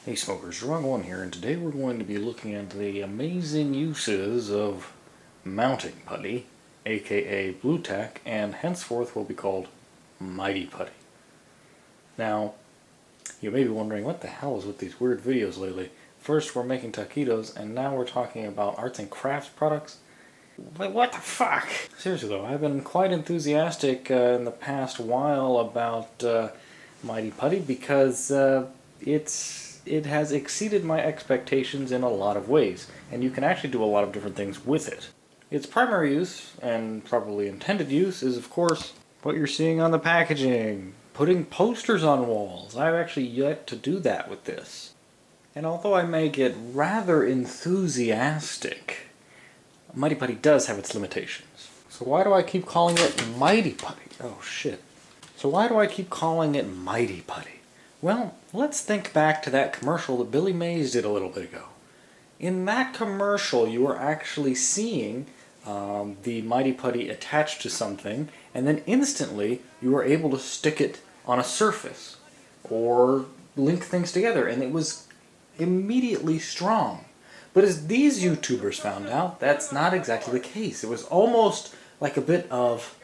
Hey smokers, Wrong One here, and today we're going to be looking at the amazing uses of Mounting Putty, aka Blue Tack, and henceforth will be called Mighty Putty. Now, you may be wondering what the hell is with these weird videos lately. First we're making taquitos, and now we're talking about arts and crafts products. Wait, what the fuck? Seriously though, I've been quite enthusiastic in the past while about Mighty Putty because it has exceeded my expectations in a lot of ways, and you can actually do a lot of different things with it. Its primary use, and probably intended use, is of course what you're seeing on the packaging. Putting posters on walls. I've actually yet to do that with this. And although I may get rather enthusiastic, Mighty Putty does have its limitations. So why do I keep calling it Mighty Putty? Oh shit. So why do I keep calling it Mighty Putty? Well, let's think back to that commercial that Billy Mays did a little bit ago. In that commercial, you were actually seeing the Mighty Putty attached to something, and then instantly you were able to stick it on a surface or link things together, and it was immediately strong. But as these YouTubers found out, that's not exactly the case. It was almost like a bit of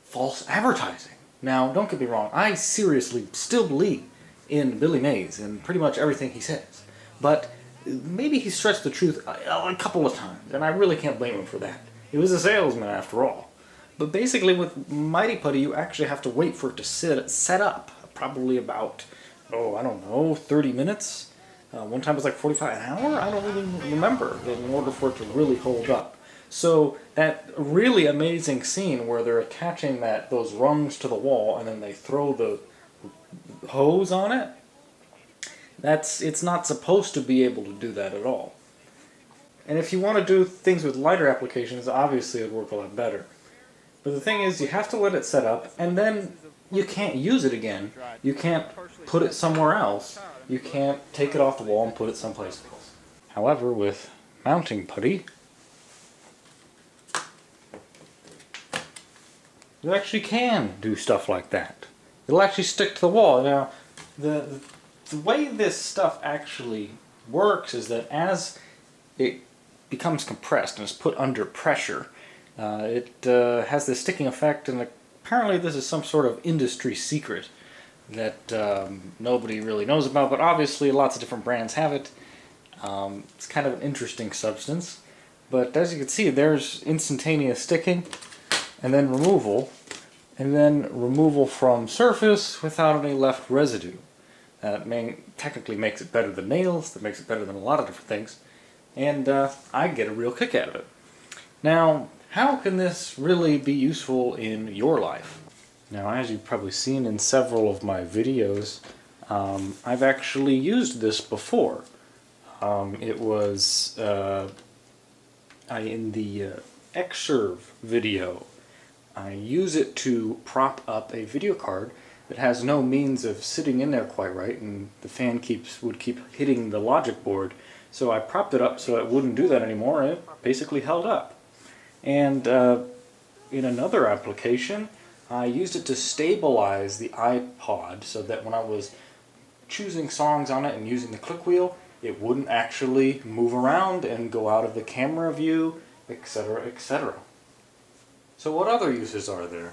false advertising. Now, don't get me wrong, I seriously still believe in Billy Mays and pretty much everything he says. But maybe he stretched the truth a couple of times, and I really can't blame him for that. He was a salesman after all. But basically with Mighty Putty, you actually have to wait for it to set up. Probably about, I don't know, 30 minutes? One time it was like 45 an hour? I don't really remember in order for it to really hold up. So that really amazing scene where they're attaching those rungs to the wall and then they throw the hose on it, it's not supposed to be able to do that at all. And if you want to do things with lighter applications, obviously it would work a lot better. But the thing is, you have to let it set up, and then you can't use it again. You can't put it somewhere else. You can't take it off the wall and put it someplace else. However, with Mounting Putty, you actually can do stuff like that. It'll actually stick to the wall. Now, the way this stuff actually works is that as it becomes compressed and is put under pressure, it has this sticking effect, and apparently this is some sort of industry secret that nobody really knows about, but obviously lots of different brands have it. It's kind of an interesting substance, but as you can see, there's instantaneous sticking, and then removal from surface without any left residue. That technically makes it better than nails, that makes it better than a lot of different things, and I get a real kick out of it. Now, how can this really be useful in your life? Now, as you've probably seen in several of my videos, I've actually used this before. It was in the Xserve video. I use it to prop up a video card that has no means of sitting in there quite right, and the fan would keep hitting the logic board. So I propped it up so it wouldn't do that anymore, and it basically held up. And in another application, I used it to stabilize the iPod so that when I was choosing songs on it and using the click wheel, it wouldn't actually move around and go out of the camera view, etc., etc. So what other uses are there?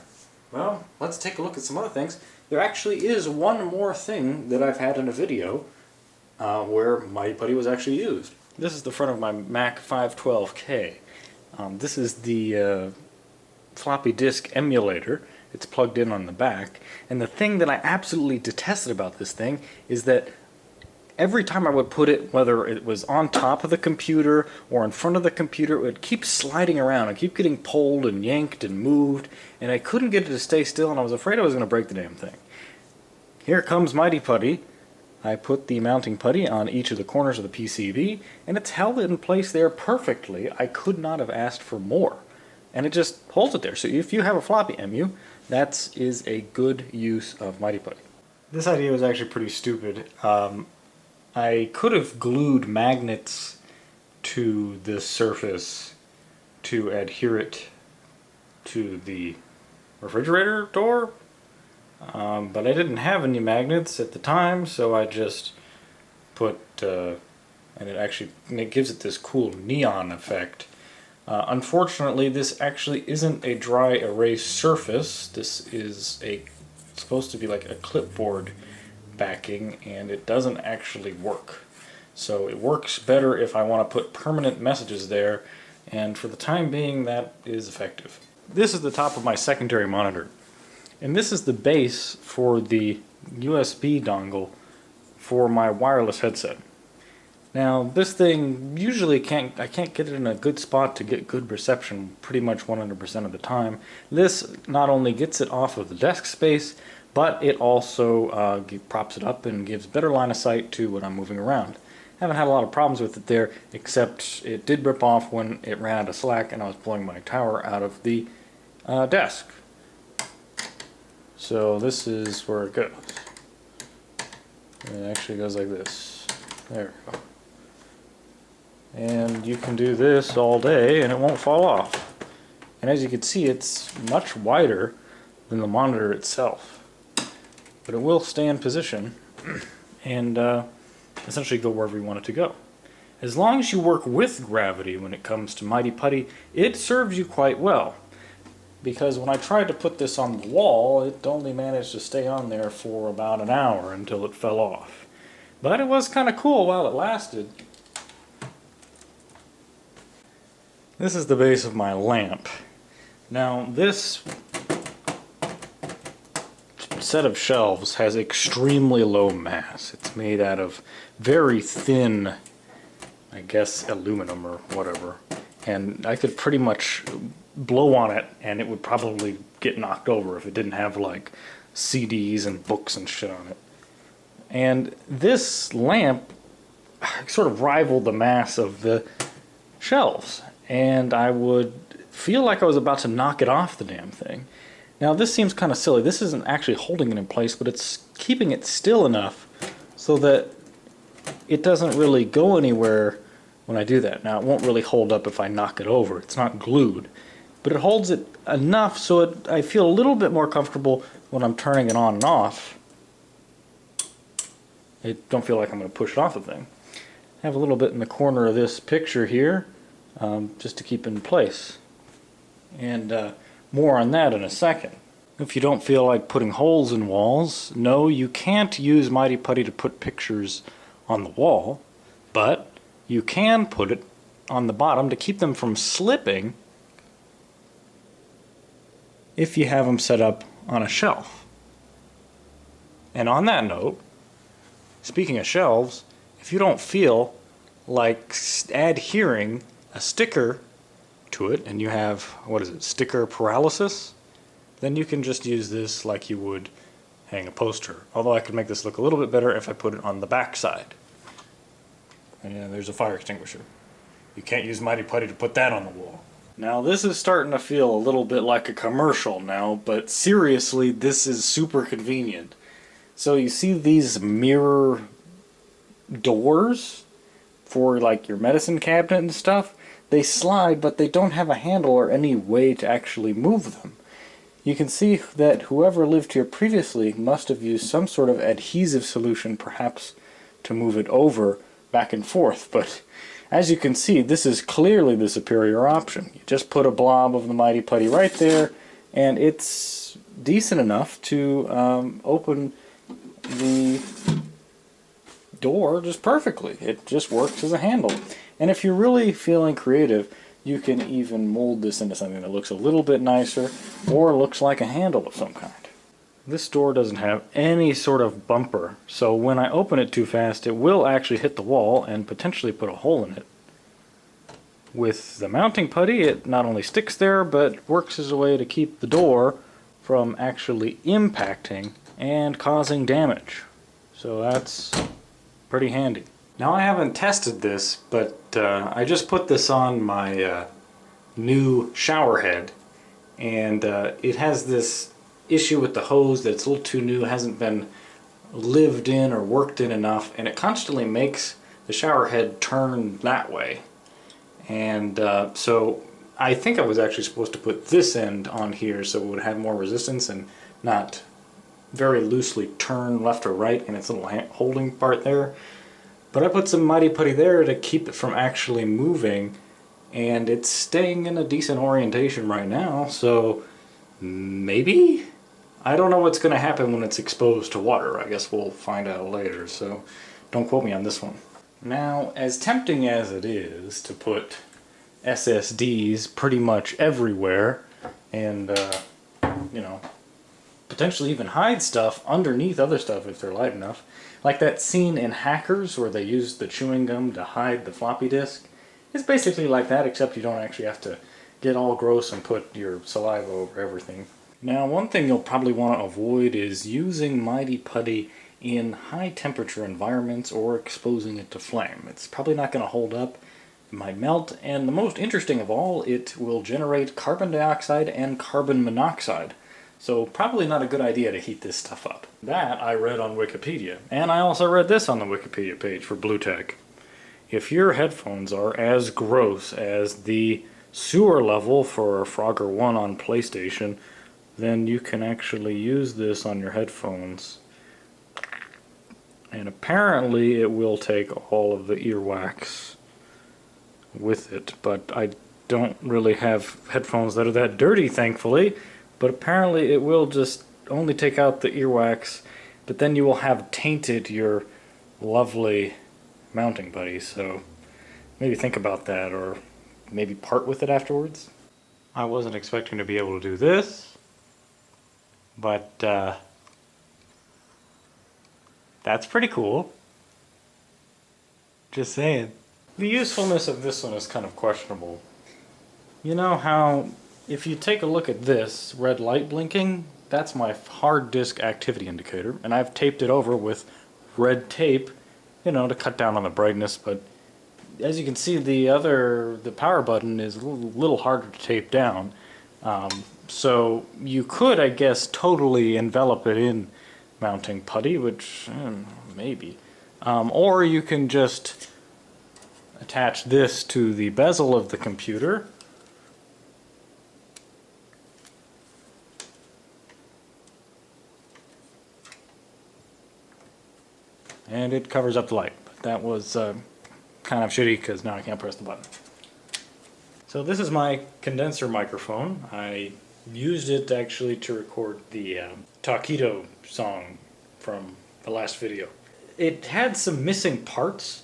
Well, let's take a look at some other things. There actually is one more thing that I've had in a video where Mighty Putty was actually used. This is the front of my Mac 512K. This is the floppy disk emulator. It's plugged in on the back. And the thing that I absolutely detested about this thing is that every time I would put it, whether it was on top of the computer or in front of the computer, it would keep sliding around and keep getting pulled and yanked and moved, and I couldn't get it to stay still, and I was afraid I was going to break the damn thing. Here comes Mighty Putty. I put the mounting putty on each of the corners of the PCB, and it's held in place there perfectly. I could not have asked for more. And it just holds it there. So if you have a floppy EMU, that is a good use of Mighty Putty. This idea was actually pretty stupid. I could have glued magnets to this surface to adhere it to the refrigerator door, but I didn't have any magnets at the time, so I just put, and it gives it this cool neon effect. Unfortunately, this actually isn't a dry erase surface. This is supposed to be like a clipboard backing, and it doesn't actually work. So it works better if I want to put permanent messages there, and for the time being that is effective. This is the top of my secondary monitor, and this is the base for the USB dongle for my wireless headset. Now this thing usually I can't get it in a good spot to get good reception pretty much 100% of the time. This not only gets it off of the desk space, but it also props it up and gives better line of sight to when I'm moving around. Haven't had a lot of problems with it there, except it did rip off when it ran out of slack and I was pulling my tower out of the desk. So this is where it goes. It actually goes like this. There we go. And you can do this all day and it won't fall off. And as you can see, it's much wider than the monitor itself. But it will stay in position and essentially go wherever you want it to go. As long as you work with gravity when it comes to Mighty Putty, it serves you quite well. Because when I tried to put this on the wall, it only managed to stay on there for about an hour until it fell off. But it was kind of cool while it lasted. This is the base of my lamp. Now this set of shelves has extremely low mass. It's made out of very thin, I guess, aluminum or whatever. And I could pretty much blow on it and it would probably get knocked over if it didn't have like CDs and books and shit on it. And this lamp sort of rivaled the mass of the shelves, and I would feel like I was about to knock it off the damn thing. Now this seems kind of silly. This isn't actually holding it in place, but it's keeping it still enough so that it doesn't really go anywhere when I do that. Now it won't really hold up if I knock it over. It's not glued, but it holds it enough so I feel a little bit more comfortable when I'm turning it on and off. I don't feel like I'm going to push it off the thing. I have a little bit in the corner of this picture here, just to keep it in place. And more on that in a second. If you don't feel like putting holes in walls, no, you can't use Mighty Putty to put pictures on the wall, but you can put it on the bottom to keep them from slipping if you have them set up on a shelf. And on that note, speaking of shelves, if you don't feel like adhering a sticker to it and you have, what is it, sticker paralysis, then you can just use this like you would hang a poster. Although I could make this look a little bit better if I put it on the back side. And yeah, there's a fire extinguisher. You can't use Mighty Putty to put that on the wall. Now this is starting to feel a little bit like a commercial now, but seriously, this is super convenient. So you see these mirror doors for like your medicine cabinet and stuff? They slide, but they don't have a handle or any way to actually move them. You can see that whoever lived here previously must have used some sort of adhesive solution, perhaps to move it over back and forth, but as you can see, this is clearly the superior option. You just put a blob of the Mighty Putty right there, and it's decent enough to open the door just perfectly. It just works as a handle. And if you're really feeling creative, you can even mold this into something that looks a little bit nicer or looks like a handle of some kind. This door doesn't have any sort of bumper, so when I open it too fast, it will actually hit the wall and potentially put a hole in it. With the mounting putty, it not only sticks there, but works as a way to keep the door from actually impacting and causing damage. So that's pretty handy. Now I haven't tested this, but I just put this on my new shower head, and it has this issue with the hose that it's a little too new, hasn't been lived in or worked in enough, and it constantly makes the shower head turn that way. And so I think I was actually supposed to put this end on here so it would have more resistance and not very loosely turn left or right in its little holding part there. But I put some Mighty Putty there to keep it from actually moving, and it's staying in a decent orientation right now, so maybe? I don't know what's going to happen when it's exposed to water. I guess we'll find out later, so don't quote me on this one. Now, as tempting as it is to put SSDs pretty much everywhere, and, you know, potentially even hide stuff underneath other stuff if they're light enough, like that scene in Hackers where they use the chewing gum to hide the floppy disk, it's basically like that, except you don't actually have to get all gross and put your saliva over everything. Now, one thing you'll probably want to avoid is using Mighty Putty in high temperature environments or exposing it to flame. It's probably not going to hold up, it might melt, and the most interesting of all, it will generate carbon dioxide and carbon monoxide. So probably not a good idea to heat this stuff up. That I read on Wikipedia, and I also read this on the Wikipedia page for Bluetech. If your headphones are as gross as the sewer level for Frogger 1 on PlayStation, then you can actually use this on your headphones. And apparently it will take all of the earwax with it, but I don't really have headphones that are that dirty, thankfully. But apparently it will just only take out the earwax, but then you will have tainted your lovely mounting putty, so maybe think about that, or maybe part with it afterwards. I wasn't expecting to be able to do this, but that's pretty cool. Just saying. The usefulness of this one is kind of questionable. You know how if you take a look at this red light blinking, that's my hard disk activity indicator, and I've taped it over with red tape, you know, to cut down on the brightness, but as you can see, the power button is a little harder to tape down. So you could, I guess, totally envelop it in mounting putty, which maybe. Or you can just attach this to the bezel of the computer. And it covers up the light. But that was kind of shitty because now I can't press the button. So this is my condenser microphone. I used it actually to record the Taquito song from the last video. It had some missing parts.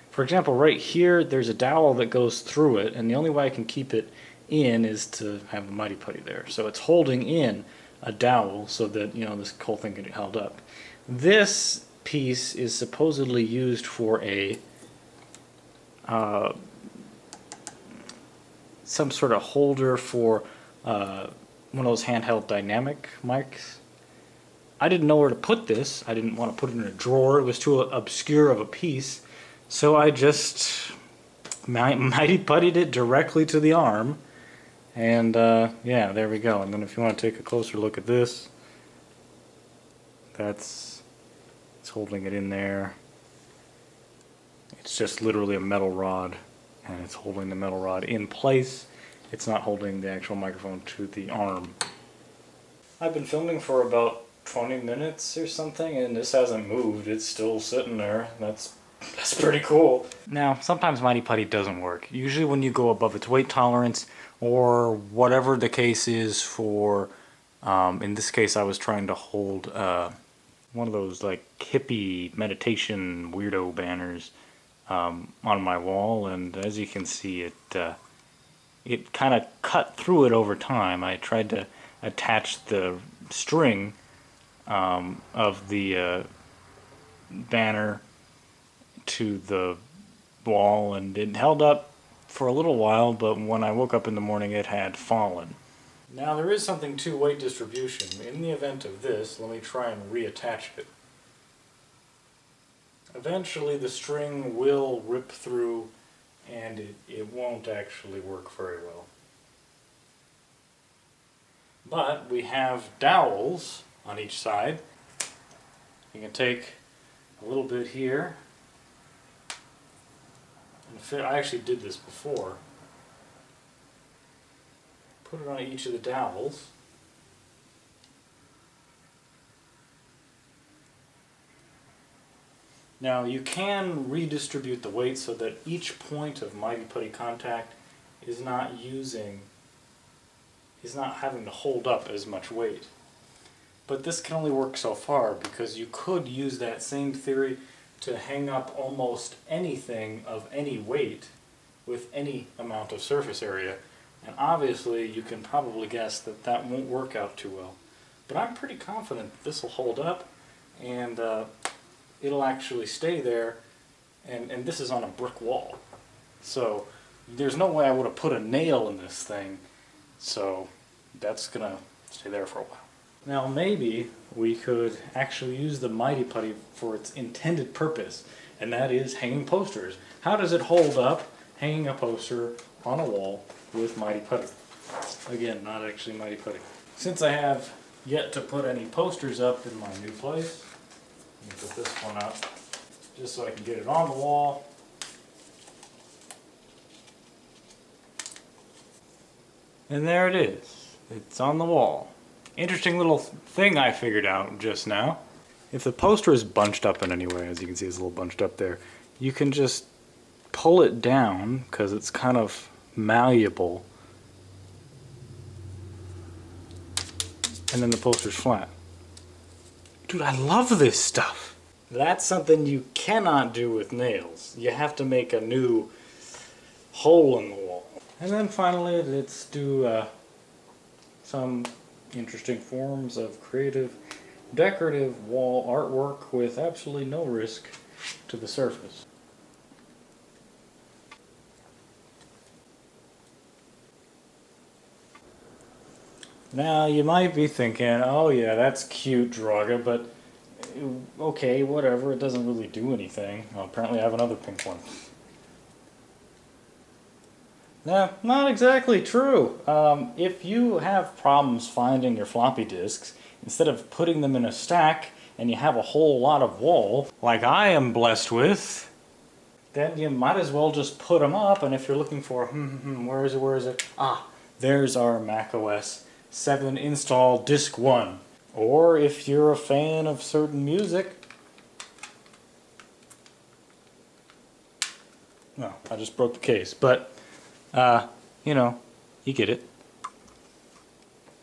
For example, right here there's a dowel that goes through it, and the only way I can keep it in is to have a Mighty Putty there. So it's holding in a dowel so that, you know, this whole thing can get held up. This piece is supposedly used for a some sort of holder for one of those handheld dynamic mics. I didn't know where to put this. I didn't want to put it in a drawer. It was too obscure of a piece. So I just Mighty Puttied it directly to the arm. And yeah, there we go. And then if you want to take a closer look at this, it's holding it in there. It's just literally a metal rod, and it's holding the metal rod in place. It's not holding the actual microphone to the arm. I've been filming for about 20 minutes or something, and this hasn't moved. It's still sitting there. That's pretty cool. Now, sometimes Mighty Putty doesn't work. Usually when you go above its weight tolerance, or whatever the case is for, in this case I was trying to hold one of those like hippie meditation weirdo banners on my wall, and as you can see, it kind of cut through it over time. I tried to attach the string of the banner to the wall, and it held up for a little while, but when I woke up in the morning it had fallen. Now there is something to weight distribution. In the event of this, let me try and reattach it. Eventually the string will rip through and it won't actually work very well. But we have dowels on each side. You can take a little bit here and fit. I actually did this before. Put it on each of the dowels. Now you can redistribute the weight so that each point of Mighty Putty contact is not having to hold up as much weight. But this can only work so far, because you could use that same theory to hang up almost anything of any weight with any amount of surface area. And obviously you can probably guess that that won't work out too well. But I'm pretty confident that this will hold up, and it'll actually stay there, and this is on a brick wall. So there's no way I would have put a nail in this thing, so that's gonna stay there for a while. Now maybe we could actually use the Mighty Putty for its intended purpose, and that is hanging posters. How does it hold up hanging a poster on a wall with Mighty Putty? Again, not actually Mighty Putty. Since I have yet to put any posters up in my new place, let me put this one up just so I can get it on the wall. And there it is. It's on the wall. Interesting little thing I figured out just now. If the poster is bunched up in any way, as you can see it's a little bunched up there, you can just pull it down, because it's kind of malleable, and then the poster's flat. Dude, I love this stuff! That's something you cannot do with nails. You have to make a new hole in the wall. And then finally, let's do some interesting forms of creative, decorative wall artwork with absolutely no risk to the surface. Now you might be thinking, oh yeah, that's cute, Draga, but okay, whatever, it doesn't really do anything. Well, apparently I have another pink one. Nah, not exactly true. If you have problems finding your floppy disks, instead of putting them in a stack and you have a whole lot of wall, like I am blessed with, then you might as well just put them up. And if you're looking for, where is it? Ah, there's our macOS 7 install disk 1. Or if you're a fan of certain music, well, I just broke the case, but you know, you get it.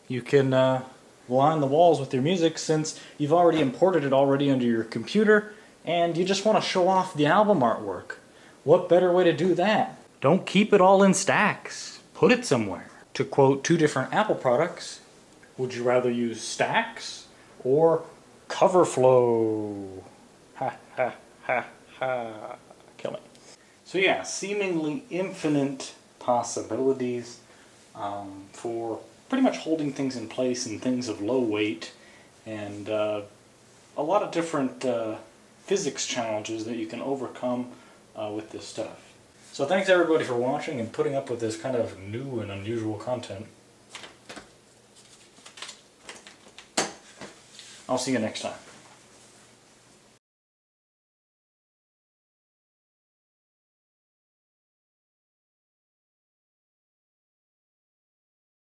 You can line the walls with your music, since you've already imported it already onto your computer and you just want to show off the album artwork. What better way to do that? Don't keep it all in stacks. Put it somewhere. To quote two different Apple products, would you rather use stacks or cover flow? Ha ha ha ha. Kill me. So yeah, seemingly infinite possibilities for pretty much holding things in place and things of low weight, and a lot of different physics challenges that you can overcome with this stuff. So thanks everybody for watching and putting up with this kind of new and unusual content. I'll see you next time.